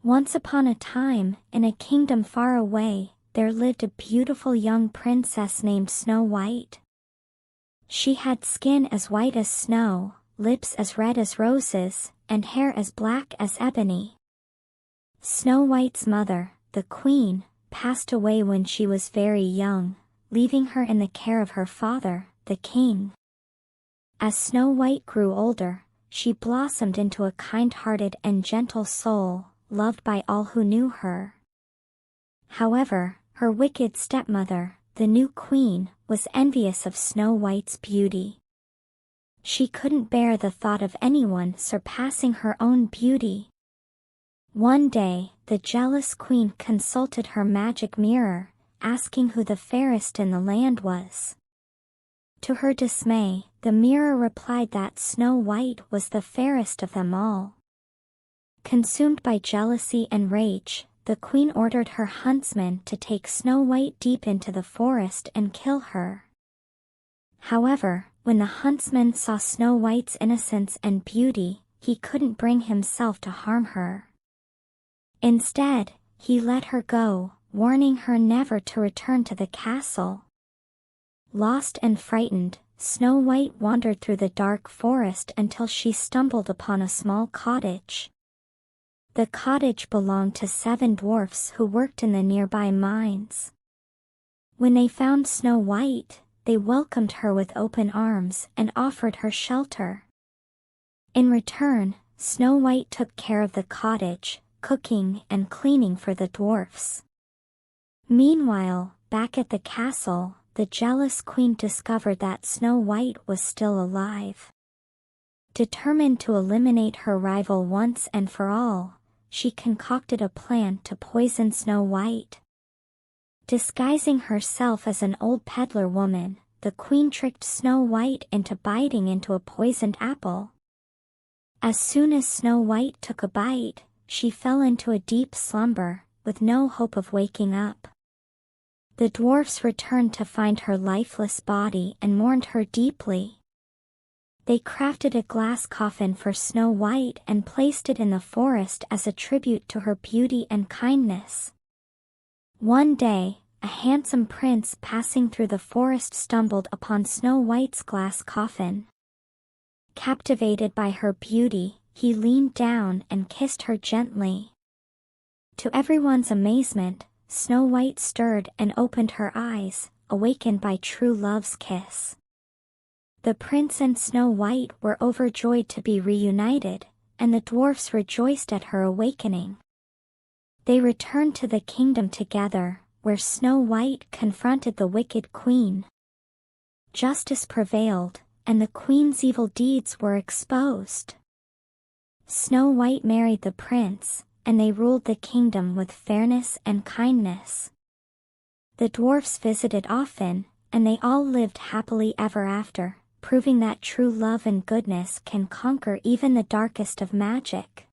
Once upon a time, in a kingdom far away, there lived a beautiful young princess named Snow White. She had skin as white as snow, lips as red as roses, and hair as black as ebony. Snow White's mother, the queen, passed away when she was very young, leaving her in the care of her father, the king. As Snow White grew older, she blossomed into a kind-hearted and gentle soul, loved by all who knew her. However, her wicked stepmother, the new queen, was envious of Snow White's beauty. She couldn't bear the thought of anyone surpassing her own beauty. One day, the jealous queen consulted her magic mirror, asking who the fairest in the land was. To her dismay, the mirror replied that Snow White was the fairest of them all. Consumed by jealousy and rage, the queen ordered her huntsman to take Snow White deep into the forest and kill her. However, when the huntsman saw Snow White's innocence and beauty, he couldn't bring himself to harm her. Instead, he let her go, warning her never to return to the castle. Lost and frightened, Snow White wandered through the dark forest until she stumbled upon a small cottage. The cottage belonged to 7 dwarfs who worked in the nearby mines. When they found Snow White, they welcomed her with open arms and offered her shelter. In return, Snow White took care of the cottage, cooking and cleaning for the dwarfs. Meanwhile, back at the castle, the jealous queen discovered that Snow White was still alive. Determined to eliminate her rival once and for all, she concocted a plan to poison Snow White. Disguising herself as an old peddler woman, the queen tricked Snow White into biting into a poisoned apple. As soon as Snow White took a bite, she fell into a deep slumber, with no hope of waking up. The dwarfs returned to find her lifeless body and mourned her deeply. They crafted a glass coffin for Snow White and placed it in the forest as a tribute to her beauty and kindness. One day, a handsome prince passing through the forest stumbled upon Snow White's glass coffin. Captivated by her beauty, he leaned down and kissed her gently. To everyone's amazement, Snow White stirred and opened her eyes, awakened by true love's kiss. The prince and Snow White were overjoyed to be reunited, and the dwarfs rejoiced at her awakening. They returned to the kingdom together, where Snow White confronted the wicked queen. Justice prevailed, and the queen's evil deeds were exposed. Snow White married the prince, and they ruled the kingdom with fairness and kindness. The dwarfs visited often, and they all lived happily ever after, proving that true love and goodness can conquer even the darkest of magic.